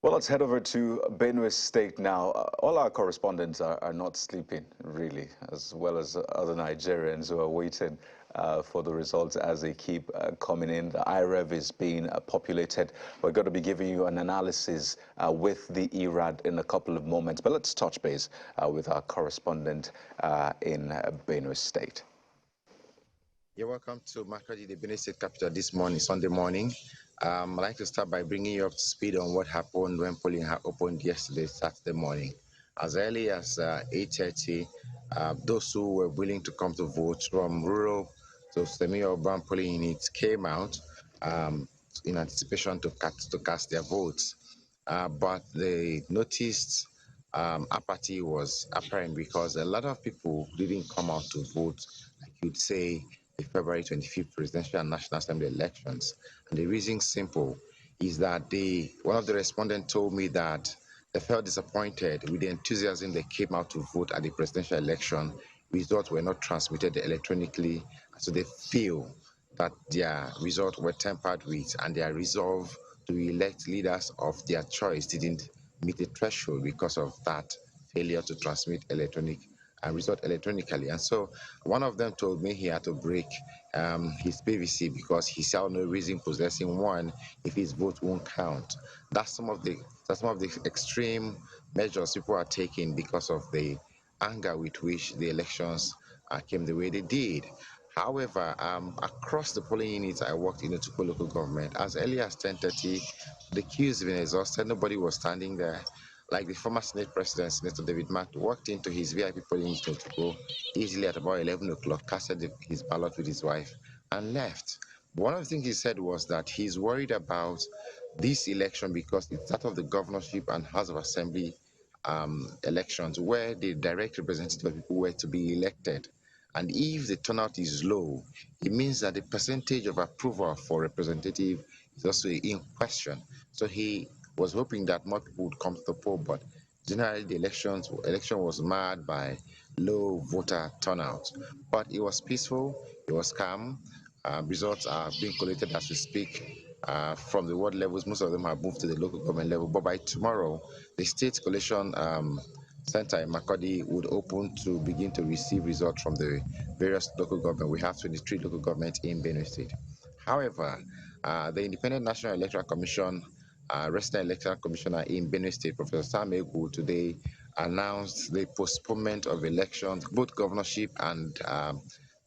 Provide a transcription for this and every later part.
Well, let's head over to Benue State now. All our correspondents are not sleeping, really, as well as other Nigerians who are waiting for the results as they keep coming in. The IREV is being populated. We're going to be giving you an analysis with the IRAD in a couple of moments. But let's touch base with our correspondent in Benue State. You're welcome to Makurdi, the Benue State capital this morning, Sunday morning. I'd like to start by bringing you up to speed on what happened when polling had opened yesterday, Saturday morning. As early as 8:30, those who were willing to come to vote from rural to semi-urban polling units came out in anticipation to cast their votes. But they noticed apathy was apparent because a lot of people didn't come out to vote, like you'd say, the February 25th presidential and national assembly elections. And the reason simple is that one of the respondents told me that they felt disappointed with the enthusiasm they came out to vote at the presidential election. Results were not transmitted electronically, so they feel that their results were tampered with and their resolve to elect leaders of their choice didn't meet the threshold because of that failure to transmit result electronically. And so one of them told me he had to break his PVC because he saw no reason possessing one if his vote won't count. That's some of the extreme measures people are taking because of the anger with which the elections came the way they did. However, across the polling units I worked in Otukpo local government, as early as 10:30, the queues been exhausted. Nobody was standing there. Like the former Senate President, Senator David Mark, walked into his VIP polling unit to go easily at about 11 o'clock, casted his ballot with his wife, and left. But one of the things he said was that he's worried about this election because it's that of the governorship and House of Assembly elections where the direct representative people were to be elected. And if the turnout is low, it means that the percentage of approval for representative is also in question. So he was hoping that more people would come to the poll, but generally the election was marred by low voter turnout. But it was peaceful, it was calm. Results are being collated as we speak from the ward levels. Most of them have moved to the local government level, but by tomorrow, the state collation center in Makurdi would open to begin to receive results from the various local government. We have 23 local governments in Benue State. However, the Independent National Electoral Commission, Resident Electoral Commissioner in Benue State, Professor Sam Egu, today announced the postponement of elections, both governorship and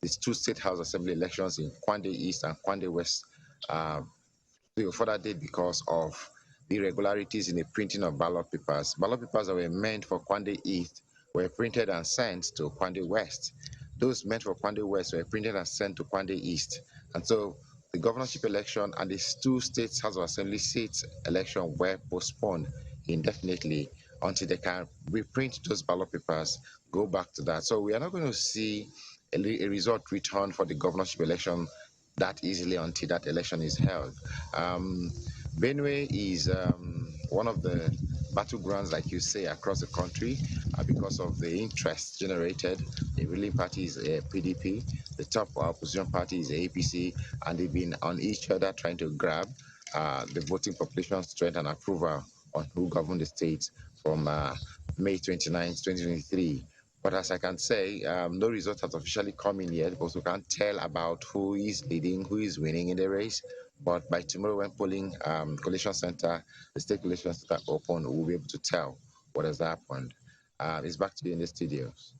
these two state house assembly elections in Kwande East and Kwande West to a further date because of the irregularities in the printing of ballot papers. Ballot papers that were meant for Kwande East were printed and sent to Kwande West. Those meant for Kwande West were printed and sent to Kwande East. And so the governorship election and the two states House of Assembly seats election were postponed indefinitely until they can reprint those ballot papers, go back to that. So we are not going to see a result return for the governorship election that easily until that election is held. Benue is one of the battlegrounds, like you say, across the country because of the interest generated. The ruling party is PDP, the top opposition party is APC, and they've been on each other trying to grab the voting population strength and approval on who govern the state from May 29, 2023. But as I can say, no results have officially come in yet, because we can't tell about who is leading, who is winning in the race. But by tomorrow, when polling collation center, the state collation center open, we'll be able to tell what has happened. It's back to you in the studios.